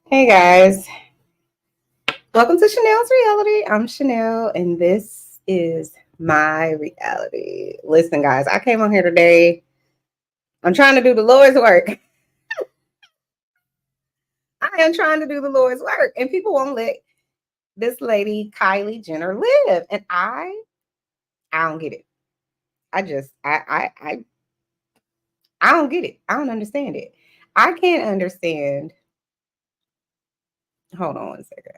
Hey guys, welcome to Chanel's Reality. I'm Chanel, and this is my reality. Listen, guys, I came on here today. I'm trying to do the Lord's work. I am trying to do the Lord's work, and people won't let this lady Kylie Jenner live, and I don't get it. I don't get it. I don't understand it. I can't understand. Hold on one second.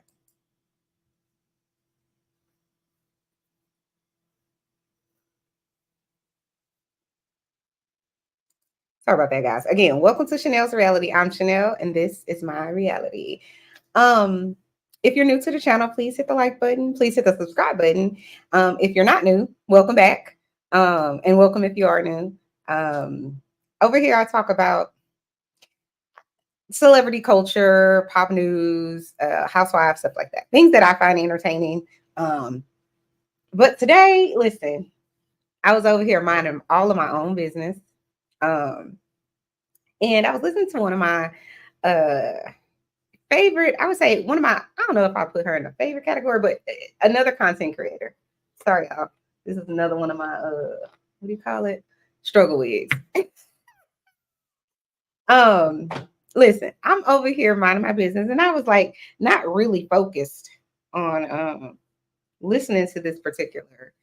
Sorry about that, guys. Again, welcome to Chanel's Reality. I'm Chanel, and this is my reality. Um, if you're new to the channel, please hit the like button. Please hit the subscribe button. If you're not new, welcome back. And welcome if you are new. Over here, I talk about celebrity culture, pop news, housewives, stuff like that. Things that I find entertaining. But today, listen, I was over here minding all of my own business. Um, and I was listening to one of my favorite, I would say one of my, I don't know if I put her in the favorite category, but another content creator. Sorry, y'all. This is another one of my what do you call it? Struggle wigs. um, Listen, I'm over here minding my business, and I was like not really focused on listening to this particular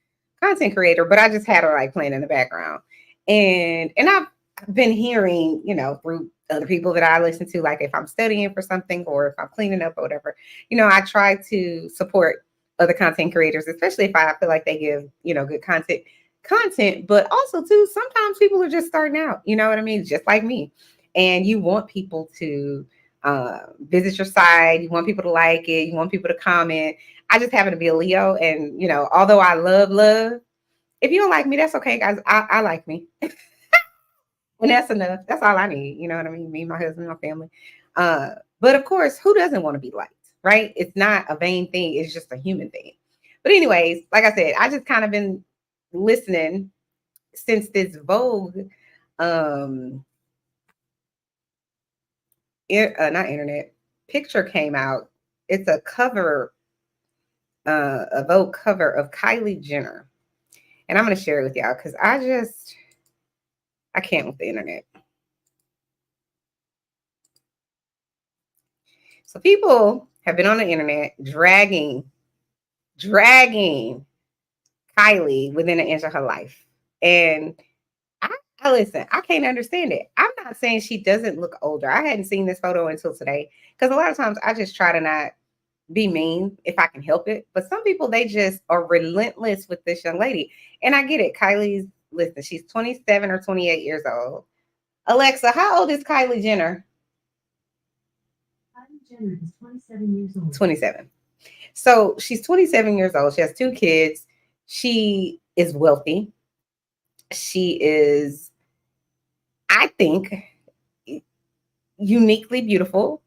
content creator, but I just had her like playing in the background. And I've been hearing, through other people that I listen to, like if I'm studying for something or if I'm cleaning up or whatever, I try to support other content creators, especially if I feel like they give, good content, but also too, sometimes people are just starting out, you know what I mean? Just like me. And you want people to visit your site, you want people to like it, you want people to comment. I just happen to be a Leo, and although I love, if you don't like me, that's okay, guys. I like me. And that's enough. That's all I need. You know what I mean? Me, my husband, my family. But of course, who doesn't want to be liked, right? It's not a vain thing. It's just a human thing. But anyways, like I said, I just kind of been listening since this Vogue, um, not internet picture came out. It's a cover, a Vogue cover of Kylie Jenner, and I'm going to share it with y'all because I can't with the internet. So people have been on the internet dragging Kylie within an inch of her life. And I listen, I can't understand it. I'm not saying she doesn't look older. I hadn't seen this photo until today. Because a lot of times I just try to not be mean if I can help it. But some people, they just are relentless with this young lady. And I get it. Listen, she's 27 or 28 years old. Alexa, how old is Kylie Jenner? Kylie Jenner is 27 years old. 27. So she's 27 years old. She has 2 kids. She is wealthy. She is, I think, uniquely beautiful.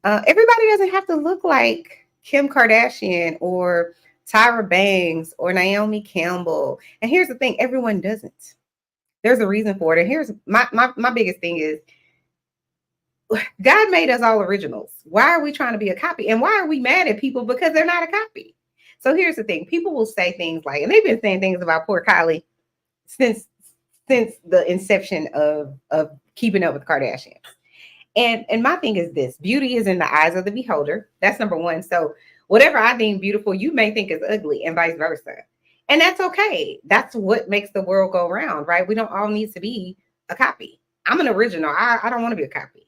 Everybody doesn't have to look like Kim Kardashian or Tyra Banks or Naomi Campbell. And here's the thing, everyone doesn't. There's a reason for it. And here's my biggest thing is, God made us all originals. Why are we trying to be a copy? And why are we mad at people because they're not a copy? So here's the thing. People will say things like, and they've been saying things about poor Kylie since the inception of Keeping Up with Kardashians. And my thing is this: beauty is in the eyes of the beholder. That's number one. So whatever I deem beautiful, you may think is ugly, and vice versa. And that's okay. That's what makes the world go round, right? We don't all need to be a copy. I'm an original. I don't want to be a copy.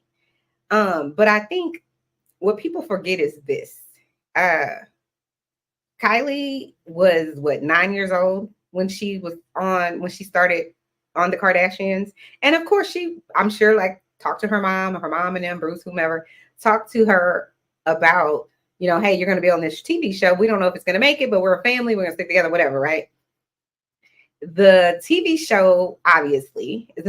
But I think what people forget is this. Kylie was 9 years old when she started on the Kardashians. And of course I'm sure, like, talked to her mom and them, Bruce, whomever, talked to her about, hey, you're going to be on this TV show. We don't know if it's going to make it, but we're a family. We're going to stick together, whatever, right? The TV show obviously is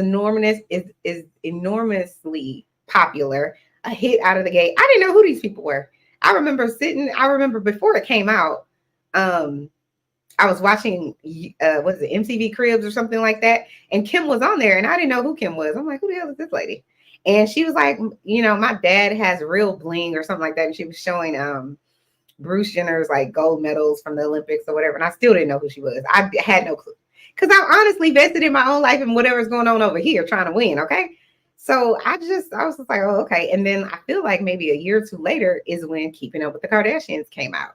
enormously popular, a hit out of the gate. I didn't know who these people were. I remember before it came out, I was watching what is it, MTV Cribs or something like that, and Kim was on there, and I didn't know who Kim was. I'm like, who the hell is this lady? And she was like, my dad has real bling or something like that. And she was showing Bruce Jenner's like gold medals from the Olympics or whatever. And I still didn't know who she was. I had no clue. Because I'm honestly vested in my own life and whatever's going on over here trying to win, okay? So I was just like, oh, okay. And then I feel like maybe a year or two later is when Keeping Up with the Kardashians came out.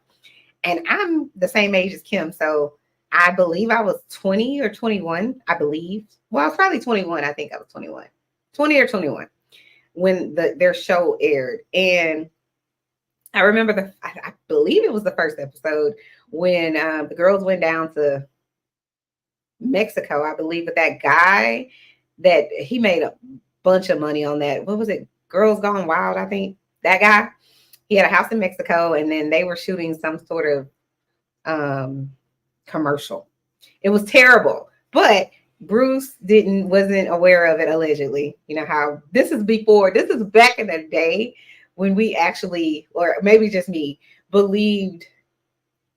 And I'm the same age as Kim. So I believe I was 20 or 21, I believe. Well, I was probably 21. I think I was 21. 20 or 21 when their show aired. And I remember I believe it was the first episode when the girls went down to Mexico, I believe, with that guy that he made a bunch of money on that. What was it? Girls Gone Wild, I think. That guy. He had a house in Mexico, and then they were shooting some sort of commercial. It was terrible, but Bruce wasn't aware of it allegedly. You know how this is back in the day when we actually, or maybe just me, believed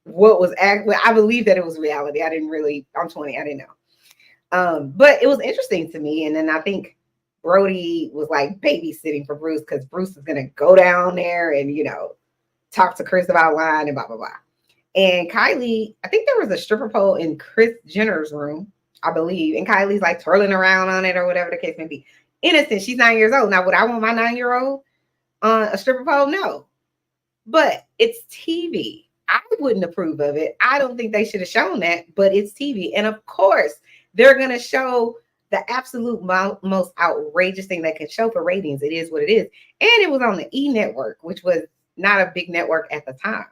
what was I believe that it was reality. I'm 20, I didn't know. But it was interesting to me. And then I think Brody was like babysitting for Bruce because Bruce is gonna go down there and talk to Chris about lying and blah blah blah. And Kylie, I think there was a stripper pole in Kris Jenner's room, I believe, and Kylie's like twirling around on it or whatever the case may be. Innocent, she's 9 years old. Now, would I want my 9-year-old on a stripper pole? No, but it's TV. I wouldn't approve of it. I don't think they should have shown that, but it's TV. And of course, they're going to show the absolute most outrageous thing they can show for ratings. It is what it is. And it was on the E network, which was not a big network at the time.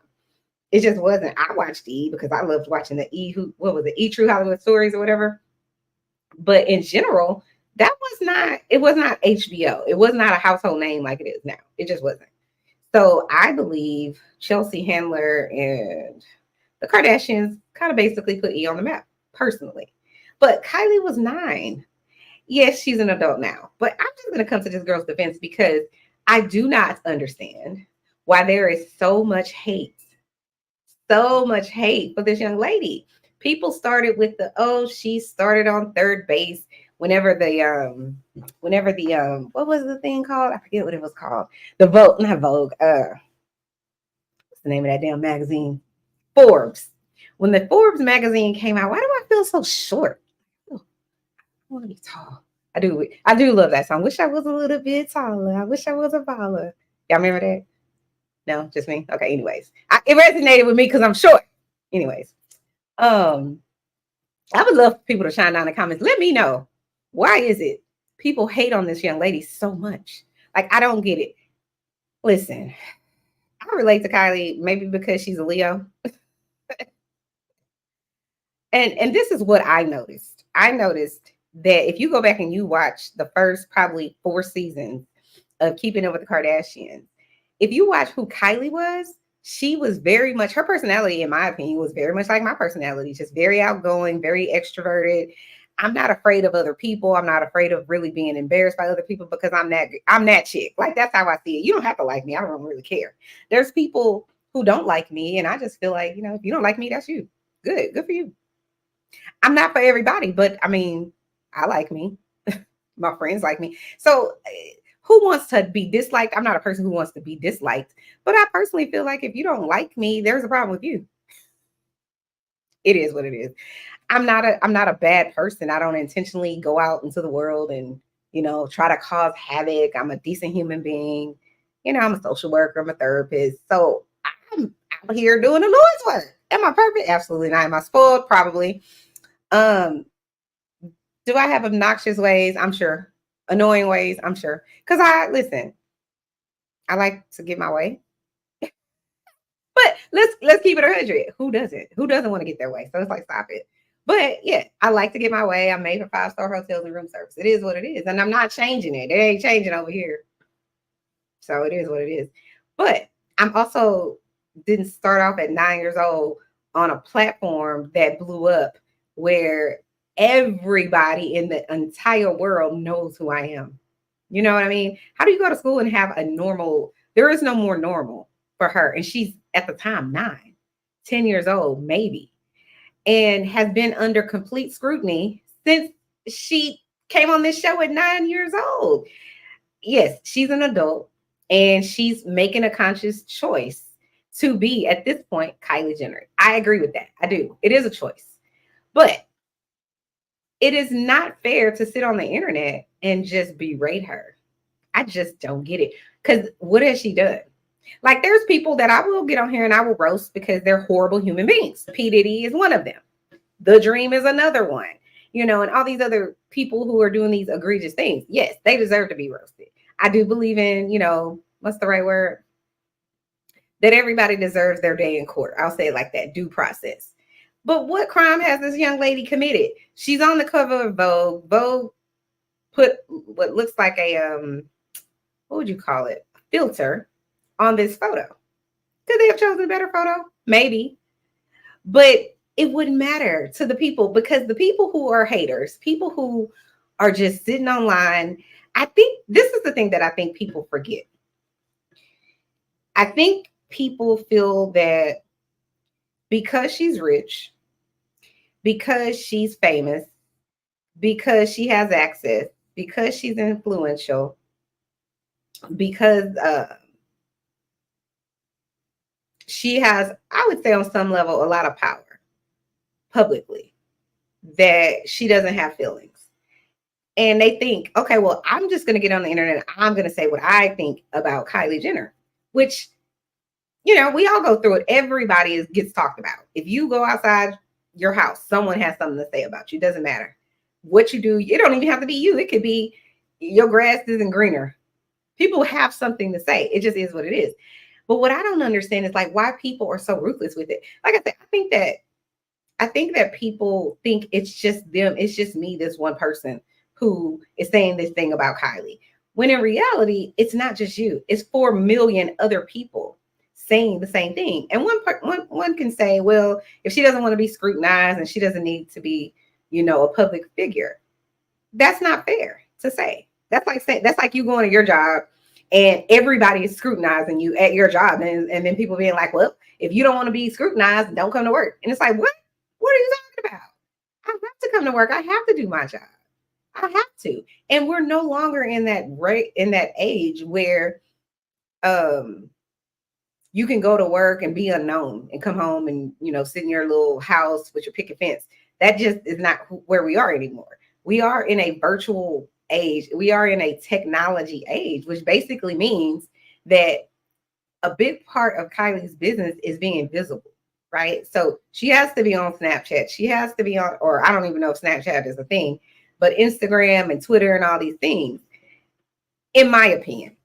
It just wasn't. I watched E because I loved watching the what was it? E True Hollywood Stories or whatever. But in general, it was not HBO. It was not a household name like it is now. It just wasn't. So I believe Chelsea Handler and the Kardashians kind of basically put E on the map, personally. But Kylie was 9. Yes, she's an adult now. But I'm just going to come to this girl's defense because I do not understand why there is so much hate for this young lady. People started with she started on third base whenever the what was the thing called? I forget what it was called. The Vogue, not Vogue. What's the name of that damn magazine? Forbes. When the Forbes magazine came out, why do I feel so short? I want to be tall. I do love that song. Wish I was a little bit taller. I wish I was a baller. Y'all remember that? No, just me. Okay. Anyways, it resonated with me because I'm short. Anyways, I would love for people to chime down in the comments. Let me know, why is it people hate on this young lady so much? Like, I don't get it. Listen, I relate to Kylie maybe because she's a Leo. and this is what I noticed. I noticed that if you go back and you watch the first probably 4 seasons of Keeping Up with the Kardashians, if you watch who Kylie was, she was very much, her personality, in my opinion, was very much like my personality, just very outgoing, very extroverted. I'm not afraid of other people. I'm not afraid of really being embarrassed by other people because I'm that chick. Like, that's how I see it. You don't have to like me. I don't really care. There's people who don't like me, and I just feel like, if you don't like me, that's you. Good for you. I'm not for everybody, but I mean, I like me. My friends like me. So who wants to be disliked? I'm not a person who wants to be disliked, but I personally feel like if you don't like me, there's a problem with you. It is what it is. I'm not a bad person. I don't intentionally go out into the world and, try to cause havoc. I'm a decent human being. I'm a social worker. I'm a therapist. So I'm out here doing the Lord's work. Am I perfect? Absolutely not. Am I spoiled? Probably. Do I have obnoxious ways? I'm sure. Annoying ways? I'm sure. Because I like to get my way. But let's keep it 100. Who doesn't? Who doesn't want to get their way? So it's like, stop it. But yeah, I like to get my way. I'm made for 5-star hotels and room service. It is what it is. And I'm not changing it. It ain't changing over here. So it is what it is. But I'm also didn't start off at 9 years old on a platform that blew up where everybody in the entire world knows who I am. You know what I mean? How do you go to school and have a normal? There is no more normal for her. And she's at the time 9, 10 years old, maybe, and has been under complete scrutiny since she came on this show at 9 years old. yes, she's an adult and she's making a conscious choice to be, at this point, Kylie Jenner. I agree with that. I do. It is a choice. But it is not fair to sit on the internet and just berate her. I just don't get it. Because what has she done? Like, there's people that I will get on here and I will roast because they're horrible human beings. P. Diddy is one of them. The Dream is another one. You know, and all these other people who are doing these egregious things. Yes, they deserve to be roasted. I do believe in, you know, what's the right word? That everybody deserves their day in court. I'll say it like that, due process. But what crime has this young lady committed? She's on the cover of Vogue. Vogue put what looks like a what would you call it? A filter on this photo. Could they have chosen a better photo? Maybe. But it wouldn't matter to the people, because the people who are haters, people who are just sitting online, I think this is the thing that I think people forget. I think people feel that because she's rich, because she's famous, because she has access, because she's influential, because she has, I would say on some level, a lot of power publicly, that she doesn't have feelings. And they think, okay, well, I'm just going to get on the internet and I'm going to say what I think about Kylie Jenner, which, you know, we all go through it. Everybody gets talked about. If you go outside your house, someone has something to say about you. It doesn't matter what you do. It don't even have to be you. It could be your grass isn't greener. People have something to say. It just is what it is. But what I don't understand is like why people are so ruthless with it. Like I said, I think that people think it's just them. It's just me, this one person who is saying this thing about Kylie. When in reality, it's not just you. It's 4 million other people saying the same thing. And one can say, well, if she doesn't want to be scrutinized and she doesn't need to be, you know, a public figure, that's not fair to say. That's like you going to your job and everybody is scrutinizing you at your job. And then people being like, well, if you don't want to be scrutinized, don't come to work. And it's like, what? What are you talking about? I have to come to work. I have to do my job. I have to. And we're no longer in that age where you can go to work and be unknown and come home and, you know, sit in your little house with your picket fence. That just is not where we are anymore. We are in a virtual age. We are in a technology age, which basically means that a big part of Kylie's business is being visible, right? So she has to be on Snapchat. She has to be on, or I don't even know if Snapchat is a thing, but Instagram and Twitter and all these things, in my opinion.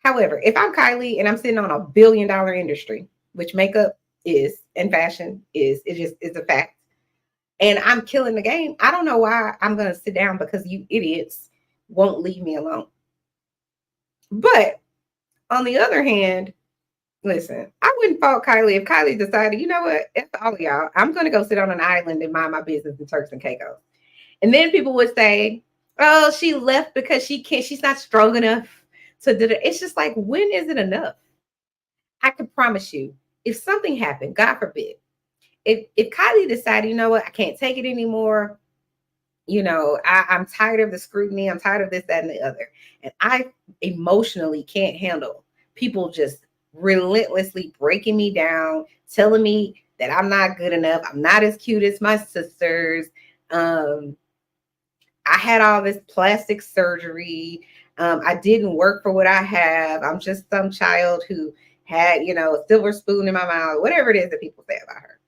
However, if I'm Kylie and I'm sitting on $1 billion industry, which makeup is and fashion is, it just is a fact, and I'm killing the game, I don't know why I'm going to sit down because you idiots won't leave me alone. But on the other hand, listen, I wouldn't fault Kylie if Kylie decided, you know what, it's all of y'all. I'm going to go sit on an island and mind my business in Turks and Caicos. And then people would say, oh, she left because she's not strong enough to do it. It's just like, when is it enough? I can promise you, if something happened, God forbid, if Kylie decided, you know what, I can't take it anymore, you know, I'm tired of the scrutiny, I'm tired of this, that, and the other, and I emotionally can't handle people just relentlessly breaking me down, telling me that I'm not good enough, I'm not as cute as my sisters, I had all this plastic surgery, I didn't work for what I have, I'm just some child who had, you know, a silver spoon in my mouth, whatever it is that people say about her.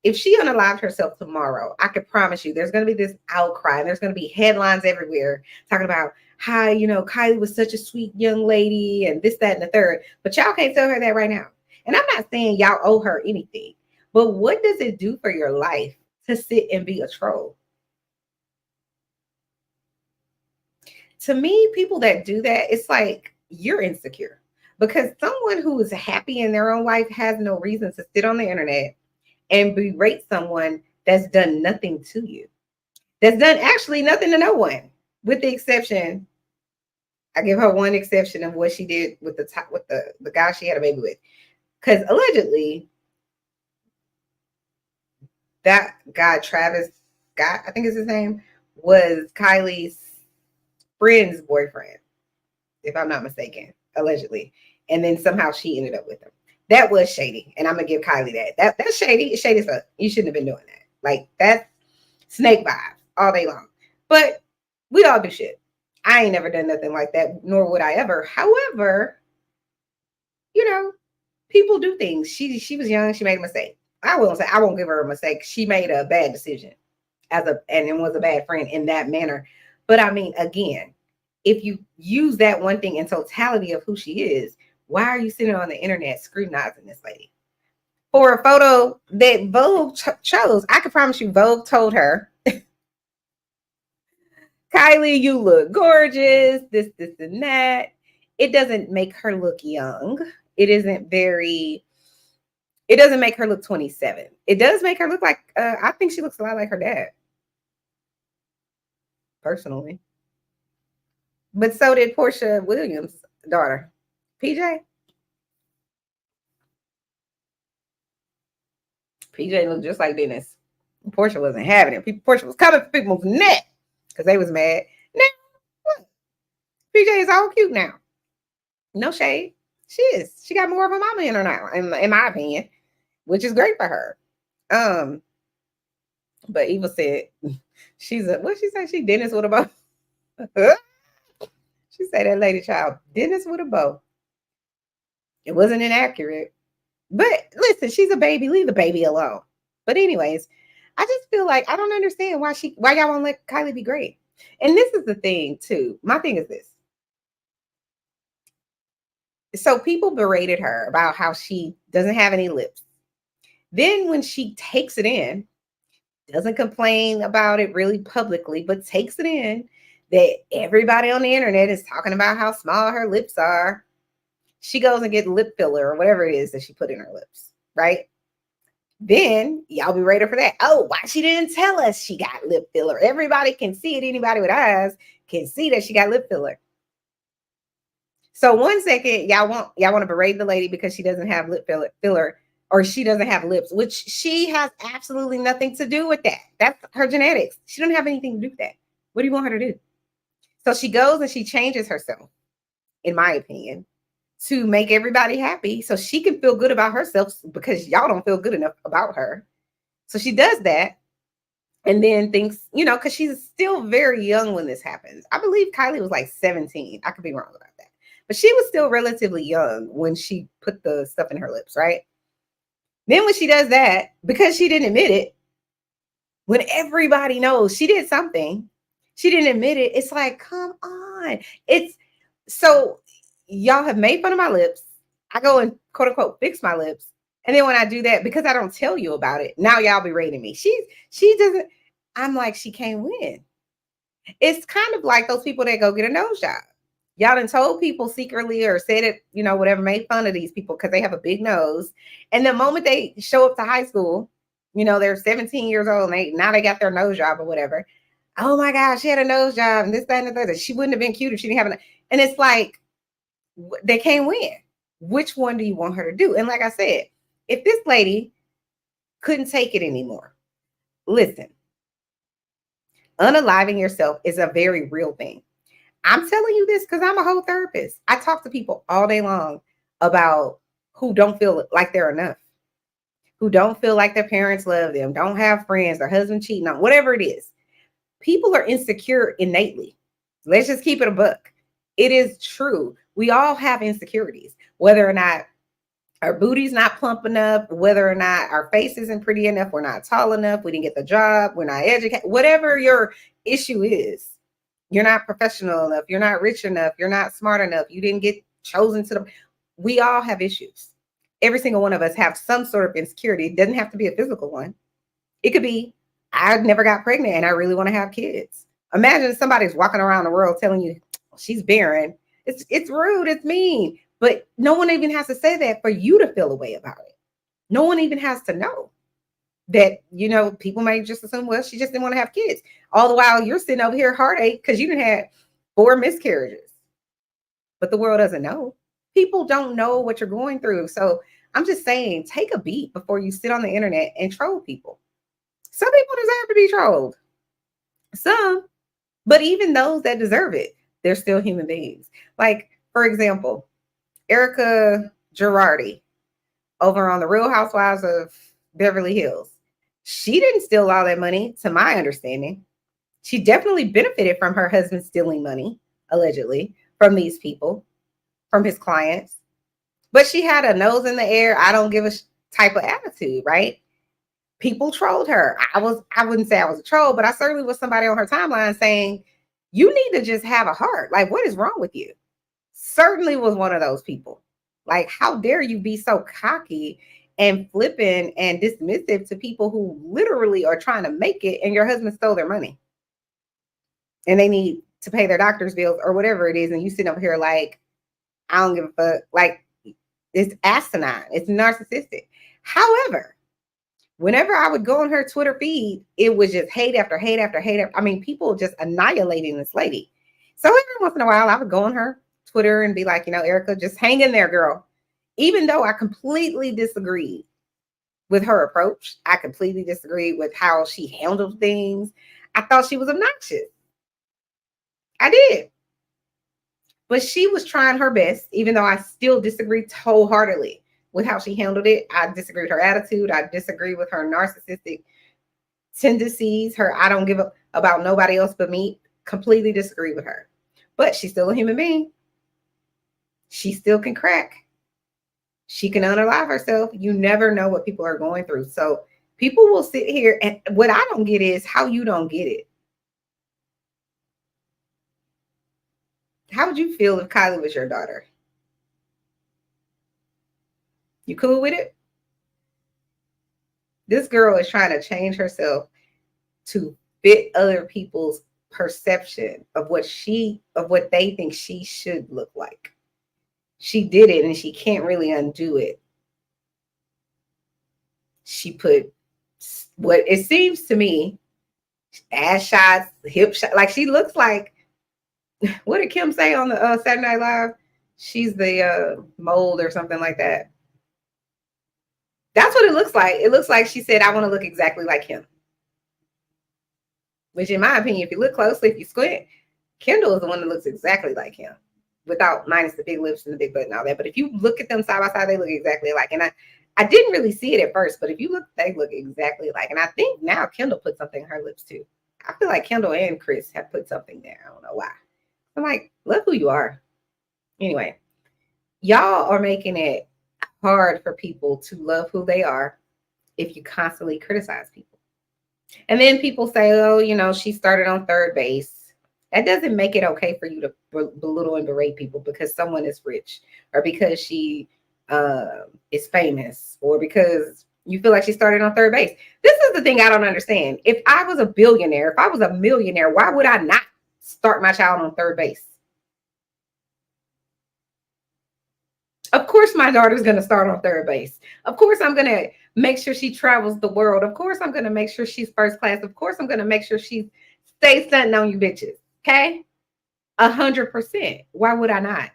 If she unalived herself tomorrow, I can promise you there's going to be this outcry. There's going to be headlines everywhere talking about how, you know, Kylie was such a sweet young lady and this, that, and the third. But y'all can't tell her that right now. And I'm not saying y'all owe her anything. But what does it do for your life to sit and be a troll? To me, people that do that, it's like you're insecure. Because someone who is happy in their own life has no reason to sit on the internet and berate someone that's done nothing to you, that's done actually nothing to no one, with the exception, I give her one exception of what she did with the guy she had a baby with, because allegedly that guy Travis Scott, I think is his name, was Kylie's friend's boyfriend. if I'm not mistaken, allegedly. And then somehow she ended up with him. That was shady. And I'm gonna give Kylie that. That's shady. It's shady stuff. You shouldn't have been doing that. Like that's snake vibes all day long. But we all do shit. I ain't never done nothing like that, nor would I ever. However, you know, people do things. She was young, she made a mistake. I won't give her a mistake. She made a bad decision and was a bad friend in that manner. But I mean, again, if you use that one thing in totality of who she is, why are you sitting on the internet scrutinizing this lady for a photo that Vogue chose? I can promise you, Vogue told her, Kylie, you look gorgeous, this, and that. It doesn't make her look young. It doesn't make her look 27. It does make her look like, I think she looks a lot like her dad. Personally. But so did Porsha Williams' daughter, PJ. PJ looked just like Dennis. Porsha wasn't having it. Porsha was coming for people's neck because they was mad. Now, look, PJ is all cute now. No shade. She is. She got more of a mama in her now, in my opinion, which is great for her. But Eva said what she say? She Dennis with a bow. She said that lady child, Dennis with a bow. It wasn't inaccurate. But listen, she's a baby. Leave the baby alone. But anyways, I just feel like I don't understand why y'all won't let Kylie be great. And this is the thing too. My thing is this. So people berated her about how she doesn't have any lips. Then when she takes it in, doesn't complain about it really publicly, but takes it in that everybody on the internet is talking about how small her lips are. She goes and gets lip filler or whatever it is that she put in her lips, right? Then y'all be ready for that. Oh, why she didn't tell us she got lip filler? Everybody can see it. Anybody with eyes can see that she got lip filler. So 1 second, y'all want to berate the lady because she doesn't have lip filler or she doesn't have lips, which she has absolutely nothing to do with that. That's her genetics. She don't have anything to do with that. What do you want her to do? So she goes and she changes herself, in my opinion, to make everybody happy so she can feel good about herself because y'all don't feel good enough about her. So she does that and then thinks, because she's still very young when this happens. I believe Kylie was like 17. I could be wrong about that. But she was still relatively young when she put the stuff in her lips, right? Then when she does that, because she didn't admit it, when everybody knows she did something, she didn't admit it. It's like, come on. It's so y'all have made fun of my lips. I go and quote unquote fix my lips. And then when I do that, because I don't tell you about it, now y'all be rating me. She doesn't, I'm like, she can't win. It's kind of like those people that go get a nose job. Y'all done told people secretly or said it, whatever, made fun of these people because they have a big nose. And the moment they show up to high school, they're 17 years old and now they got their nose job or whatever. Oh my gosh, she had a nose job and this, that, and the third. She wouldn't have been cute if she didn't have and it's like, they can't win. Which one do you want her to do? And like I said, if this lady couldn't take it anymore, listen, unaliving yourself is a very real thing. I'm telling you this because I'm a whole therapist. I talk to people all day long about who don't feel like they're enough, who don't feel like their parents love them, don't have friends, their husband cheating on, whatever it is. People are insecure innately. Let's just keep it a buck. It is true. We all have insecurities, whether or not our booty's not plump enough, whether or not our face isn't pretty enough, we're not tall enough, we didn't get the job, we're not educated, whatever your issue is. You're not professional enough. You're not rich enough. You're not smart enough. You didn't get chosen to we all have issues. Every single one of us have some sort of insecurity. It doesn't have to be a physical one. It could be, I never got pregnant and I really want to have kids. Imagine somebody's walking around the world telling you she's barren. It's rude. It's mean. But no one even has to say that for you to feel a way about it. No one even has to know that, people may just assume, well, she just didn't want to have kids. All the while you're sitting over here heartache because you didn't have 4 miscarriages. But the world doesn't know. People don't know what you're going through. So I'm just saying, take a beat before you sit on the internet and troll people. Some people deserve to be trolled. Some, but even those that deserve it, they're still human beings. Like For example, Erica Girardi over on the Real Housewives of Beverly Hills. She didn't steal all that money, to my understanding. She definitely benefited from her husband stealing money, allegedly, from these people, from his clients. But she had a nose in the air, I don't give a type of attitude, right? People trolled her. I wouldn't say I was a troll, but I certainly was somebody on her timeline saying, you need to just have a heart. Like, what is wrong with you? Certainly was one of those people. Like, how dare you be so cocky and flippant and dismissive to people who literally are trying to make it, and your husband stole their money and they need to pay their doctor's bills or whatever it is, and you sit over here like, I don't give a fuck. Like, it's asinine. It's narcissistic. However, whenever I would go on her Twitter feed, it was just hate after hate after hate. I mean, people just annihilating this lady. So every once in a while, I would go on her Twitter and be like, Erica, just hang in there, girl. Even though I completely disagreed with her approach, I completely disagreed with how she handled things. I thought she was obnoxious. I did. But she was trying her best, even though I still disagreed wholeheartedly with how she handled it. I disagree with her attitude. I disagree with her narcissistic tendencies, her I don't give a about nobody else but me. Completely disagree with her. But she's still a human being. She still can crack. She can unalive herself. You never know what people are going through. So people will sit here, and what I don't get is how you don't get it. How would you feel if Kylie was your daughter? You cool with it? This girl is trying to change herself to fit other people's perception of what they think she should look like. She did it and she can't really undo it. She put what it seems to me, ass shots, hip shots, like she looks like, what did Kim say on the Saturday Night Live? She's the mold or something like that. That's what it looks like. It looks like she said, I want to look exactly like him. Which in my opinion, if you look closely, if you squint, Kendall is the one that looks exactly like him, without minus the big lips and the big butt and all that. But if you look at them side by side, they look exactly alike. And I didn't really see it at first, but if you look, they look exactly alike. And I think now Kendall put something in her lips too. I feel like Kendall and Chris have put something there. I don't know why. I'm like, love who you are. Anyway, y'all are making it hard for people to love who they are if you constantly criticize people. And then people say, oh, she started on third base. That doesn't make it okay for you to belittle and berate people because someone is rich or because she is famous or because you feel like she started on third base. This is the thing I don't understand. If I was a billionaire, if I was a millionaire, why would I not start my child on third base? Of course, my daughter's going to start on third base. Of course, I'm going to make sure she travels the world. Of course, I'm going to make sure she's first class. Of course, I'm going to make sure she stays stunting on you bitches. Okay? 100%. Why would I not?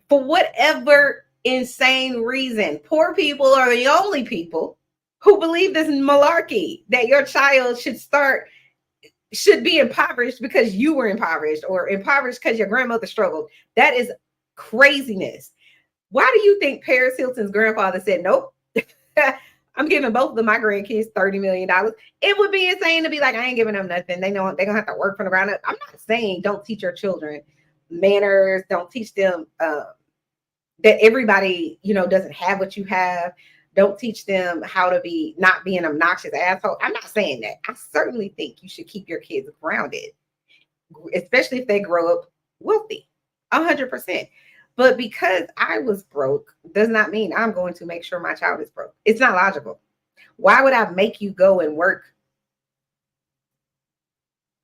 For whatever insane reason, poor people are the only people who believe this malarkey that your child should be impoverished because you were impoverished or impoverished because your grandmother struggled. That is craziness. Why do you think Paris Hilton's grandfather said, nope, I'm giving both of my grandkids $30 million? It would be insane to be like, I ain't giving them nothing. They know they're going to have to work from the ground up. I'm not saying don't teach your children manners. Don't teach them that everybody, doesn't have what you have. Don't teach them how to not be an obnoxious asshole. I'm not saying that. I certainly think you should keep your kids grounded, especially if they grow up wealthy, 100%. But because I was broke does not mean I'm going to make sure my child is broke. It's not logical. Why would I make you go and work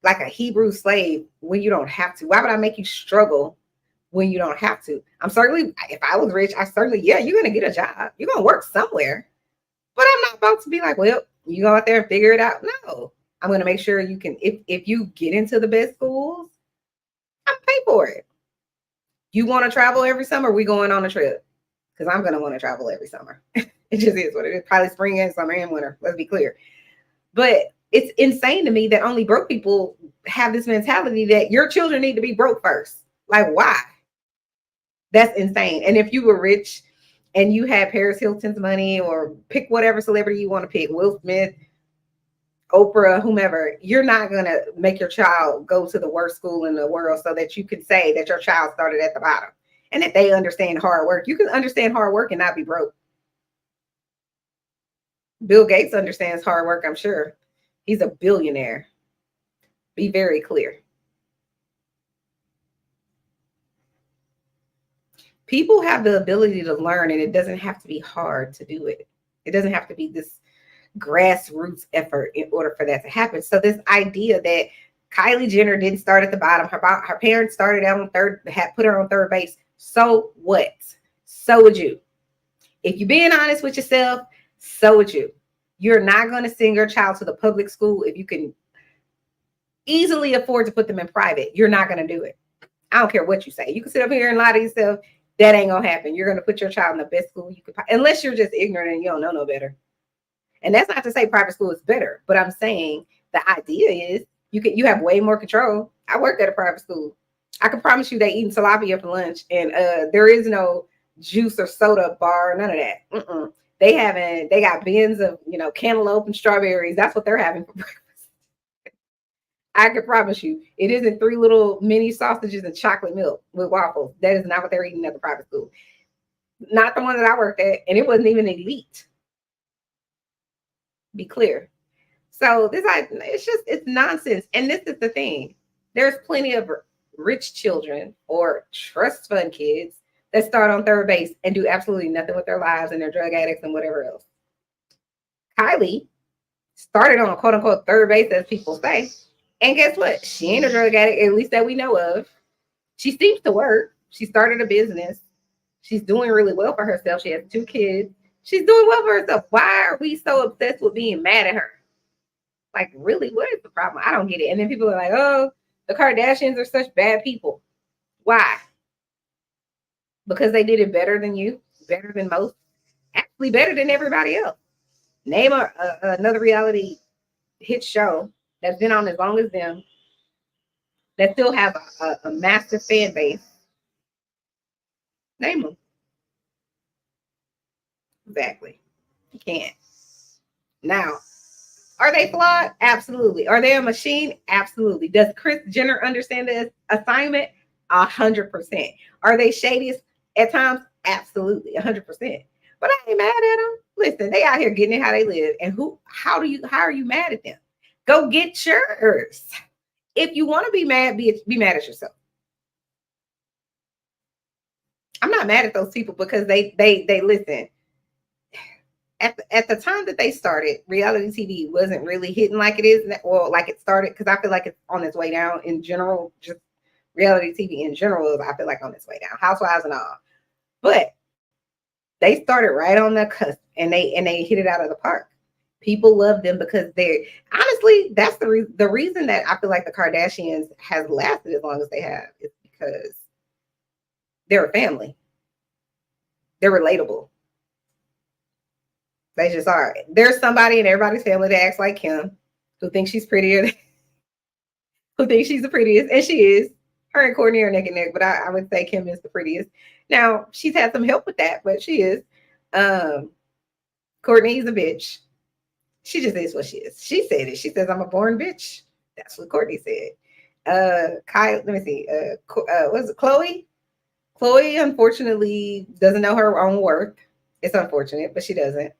like a Hebrew slave when you don't have to? Why would I make you struggle when you don't have to? If I was rich, you're going to get a job. You're going to work somewhere. But I'm not about to be like, well, you go out there and figure it out. No, I'm going to make sure you can, if you get into the best schools, I'm pay for it. You want to travel every summer? We going on a trip because I'm going to want to travel every summer. It just is what it is. Probably spring and summer and winter. Let's be clear. But it's insane to me that only broke people have this mentality that your children need to be broke first. Like, why? That's insane. And if you were rich and you had Paris Hilton's money, or pick whatever celebrity you want to pick, Will Smith, Oprah, whomever, you're not going to make your child go to the worst school in the world so that you can say that your child started at the bottom and that they understand hard work. You can understand hard work and not be broke. Bill Gates understands hard work, I'm sure. He's a billionaire. Be very clear. People have the ability to learn, and it doesn't have to be hard to do it. It doesn't have to be this grassroots effort in order for that to happen. So this idea that Kylie Jenner didn't start at the bottom, her parents started out on third, had put her on third base. So what? So would you. If you're being honest with yourself, so would you. You're not going to send your child to the public school if you can easily afford to put them in private. You're not going to do it. I don't care what you say. You can sit up here and lie to yourself. That ain't going to happen. You're going to put your child in the best school you could, unless you're just ignorant and you don't know no better. And that's not to say private school is better, but I'm saying the idea is you have way more control. I worked at a private school. I can promise you they eating tilapia for lunch, and there is no juice or soda bar, none of that. They got bins of, cantaloupe and strawberries. That's what they're having for breakfast. I can promise you, it isn't 3 little mini sausages and chocolate milk with waffles. That is not what they're eating at the private school. Not the one that I worked at, and it wasn't even elite. Be clear. So it's nonsense. And this is the thing. There's plenty of rich children or trust fund kids that start on third base and do absolutely nothing with their lives, and they're drug addicts and whatever else. Kylie started on a quote unquote third base, as people say. And guess what? She ain't a drug addict, at least that we know of. She seems to work. She started a business. She's doing really well for herself. She has 2 kids. She's doing well for herself. Why are we so obsessed with being mad at her? Like, really, what is the problem? I don't get it. And then people are like, oh, the Kardashians are such bad people. Why? Because they did it better than you, better than most, actually better than everybody else. Name another reality hit show that's been on as long as them, that still have a massive fan base. Name them. Exactly. You can't. Now, are they flawed? Absolutely. Are they a machine? Absolutely. Does Kris Jenner understand the assignment? 100%. Are they shady at times? Absolutely. 100%. But I ain't mad at them. Listen, they out here getting it how they live. And how are you mad at them? Go get yours. If you want to be mad, be mad at yourself. I'm not mad at those people because they listen. At the time that they started, reality TV wasn't really hitting like it is, well, like it started, because I feel like it's on its way down in general. Just reality TV in general, I feel like on its way down. Housewives and all, but they started right on the cusp, and they hit it out of the park. People love them because they're honestly, that's the reason that I feel like the Kardashians has lasted as long as they have, is because they're a family. They're relatable. They just are. There's somebody in everybody's family that acts like Kim, who thinks she's prettier, who thinks she's the prettiest, and she is. Her and Kourtney are neck and neck, but I would say Kim is the prettiest. Now, she's had some help with that, but she is. Kourtney's a bitch. She just is what she is. She said it. She says, I'm a born bitch. That's what Kourtney said. Kylie, let me see. What's it? Khloe? Khloe, unfortunately, doesn't know her own worth. It's unfortunate, but she doesn't.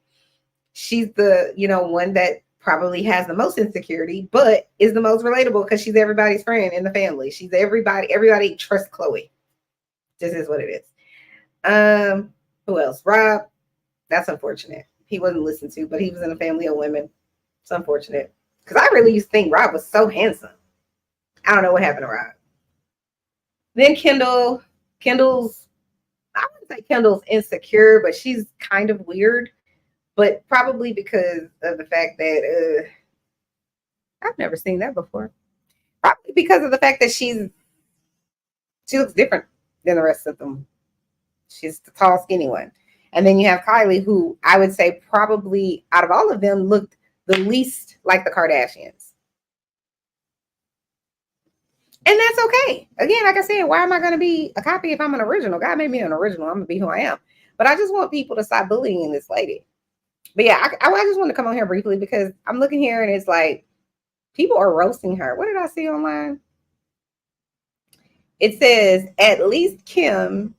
She's the, one that probably has the most insecurity, but is the most relatable because she's everybody's friend in the family. She's everybody trusts Khloe. This is what it is. Who else? Rob. That's unfortunate. He wasn't listened to, but he was in a family of women. It's unfortunate. Because I really used to think Rob was so handsome. I don't know what happened to Rob. Then Kendall's, I wouldn't say Kendall's insecure, but she's kind of weird. But probably because of the fact that I've never seen that before. Probably because of the fact that she looks different than the rest of them. She's the tall, skinny one. And then you have Kylie, who I would say probably out of all of them looked the least like the Kardashians. And that's okay. Again, like I said, why am I going to be a copy if I'm an original? God made me an original. I'm going to be who I am. But I just want people to stop bullying this lady. But yeah, I just want to come on here briefly because I'm looking here and it's like people are roasting her. What did I see online? It says, at least Kim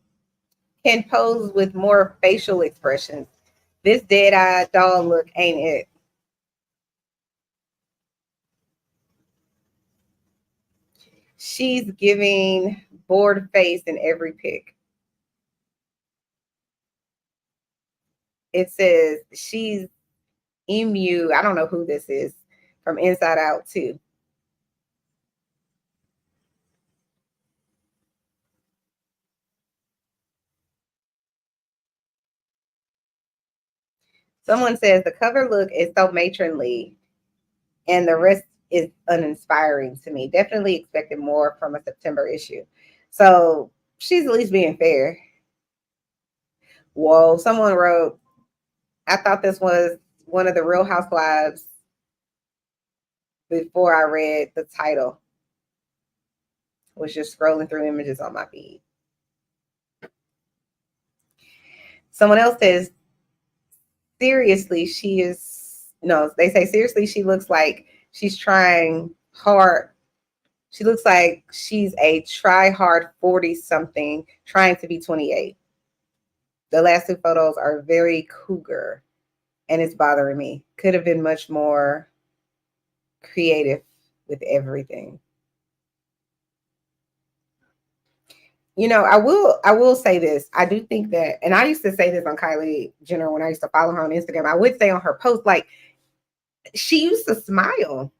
can pose with more facial expressions. This dead-eyed doll look ain't it. She's giving bored face in every pic. It says she's emu. I don't know who this is from Inside Out too. Someone says the cover look is so matronly and the rest is uninspiring to me. Definitely expected more from a September issue. So she's at least being fair. Whoa, someone wrote, I thought this was one of the Real Housewives before I read the title. Was just scrolling through images on my feed. Someone else says, seriously, she is, no, they say, seriously, she looks like she's trying hard. She looks like she's a try hard 40 something trying to be 28. The last two photos are very cougar and it's bothering me. Could have been much more creative with everything. You know, I will say this. I do think that, and I used to say this on Kylie Jenner when I used to follow her on Instagram. I would say on her post, like, she used to smile.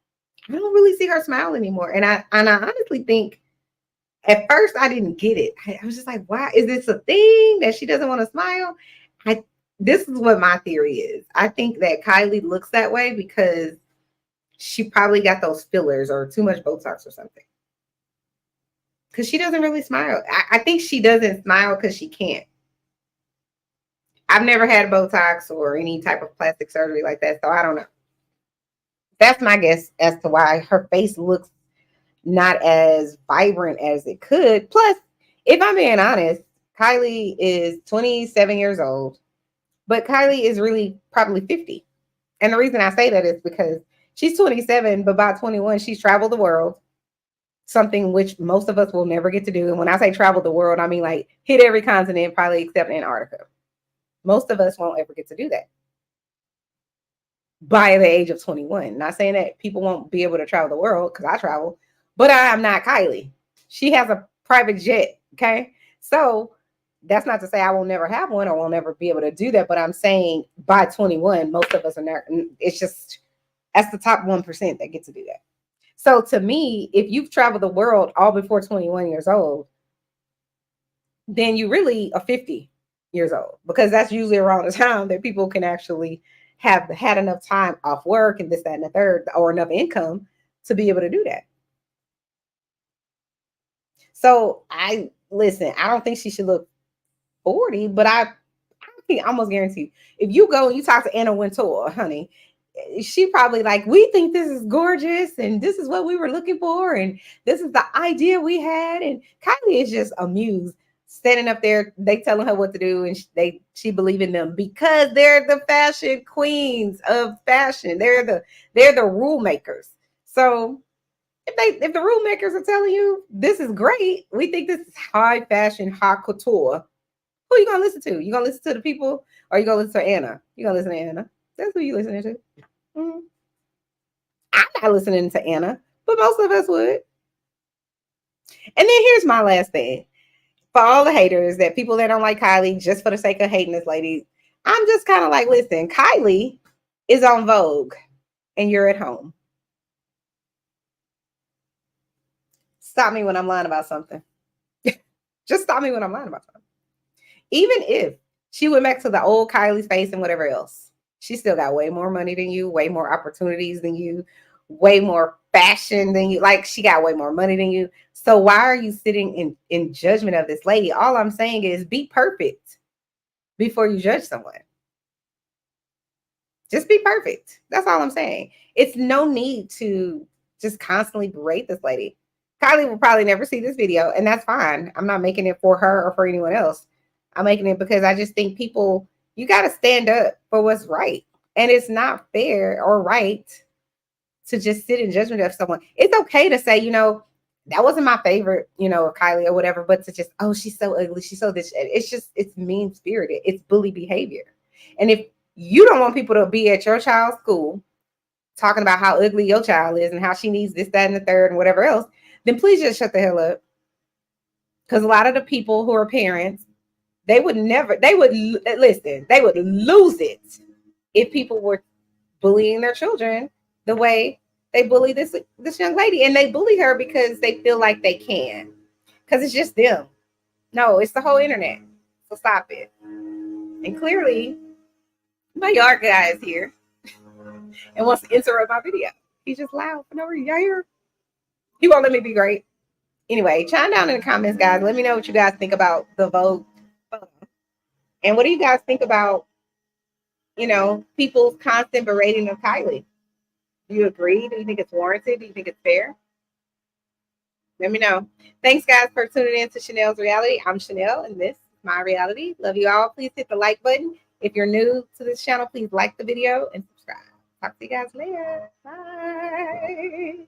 I don't really see her smile anymore. And I honestly think at first I didn't get it. I was just like, why is this a thing that she doesn't want to smile? This is what my theory is. I think that Kylie looks that way because she probably got those fillers or too much Botox or something. Because she doesn't really smile. I think she doesn't smile because she can't. I've never had Botox or any type of plastic surgery like that, so I don't know. That's my guess as to why her face looks not as vibrant as it could. Plus, if I'm being honest, Kylie is 27 years old, but Kylie is really probably 50. And the reason I say that is because she's 27, but by 21, she's traveled the world, something which most of us will never get to do. And when I say travel the world, I mean like hit every continent, probably except Antarctica. Most of us won't ever get to do that by the age of 21. Not saying that people won't be able to travel the world because I travel, but I'm not Kylie. She has a private jet. Okay. So that's not to say I will never have one or will never be able to do that. But I'm saying by 21, most of us are not. It's just that's the top 1% that get to do that. So to me, if you've traveled the world all before 21 years old, then you really are 50 years old because that's usually around the time that people can actually have had enough time off work and this, that, and the third, or enough income to be able to do that. So I don't think she should look 40, but I can almost guarantee if you go and you talk to Anna Wintour, honey, she probably like, we think this is gorgeous and this is what we were looking for and this is the idea we had. And Kylie is just amused standing up there, they telling her what to do, and she believe in them because they're the fashion queens of fashion. They're the rule makers. So if the rule makers are telling you this is great, we think this is high fashion, high couture, who you gonna listen to? You gonna listen to the people, or you gonna listen to Anna? You gonna listen to Anna? That's who you listening to. Mm-hmm. I'm not listening to Anna, but most of us would. And then here's my last thing. For all the haters, that people that don't like Kylie just for the sake of hating this lady, I'm just kind of like, listen, Kylie is on Vogue and you're at home. Stop me when I'm lying about something. Just stop me when I'm lying about something. Even if she went back to the old Kylie's face and whatever else, she still got way more money than you, way more opportunities than you, way more fashion than you. Like, she got way more money than you. So why are you sitting in judgment of this lady? All I'm saying is be perfect before you judge someone. Just be perfect. That's all I'm saying. It's no need to just constantly berate this lady. Kylie will probably never see this video, and that's fine. I'm not making it for her or for anyone else. I'm making it because I just think people, you got to stand up for what's right. And it's not fair or right to just sit in judgment of someone. It's okay to say, that wasn't my favorite, of Kylie or whatever, but to just, oh, she's so ugly. She's so this. It's mean spirited. It's bully behavior. And if you don't want people to be at your child's school talking about how ugly your child is and how she needs this, that, and the third and whatever else, then please just shut the hell up. Because a lot of the people who are parents, they would lose it if people were bullying their children the way they bully this young lady. And they bully her because they feel like they can. Because it's just them. No, it's the whole internet. So stop it. And clearly, my yard guy is here and wants to interrupt my video. He's just loud for no reason. Y'all hear? He won't let me be great. Anyway, chime down in the comments, guys. Let me know what you guys think about the Vogue. And what do you guys think about, people's constant berating of Kylie? Do you agree? Do you think it's warranted? Do you think it's fair? Let me know. Thanks, guys, for tuning in to Chanel's Reality. I'm Chanel, and this is my reality. Love you all. Please hit the like button. If you're new to this channel, please like the video and subscribe. Talk to you guys later. Bye.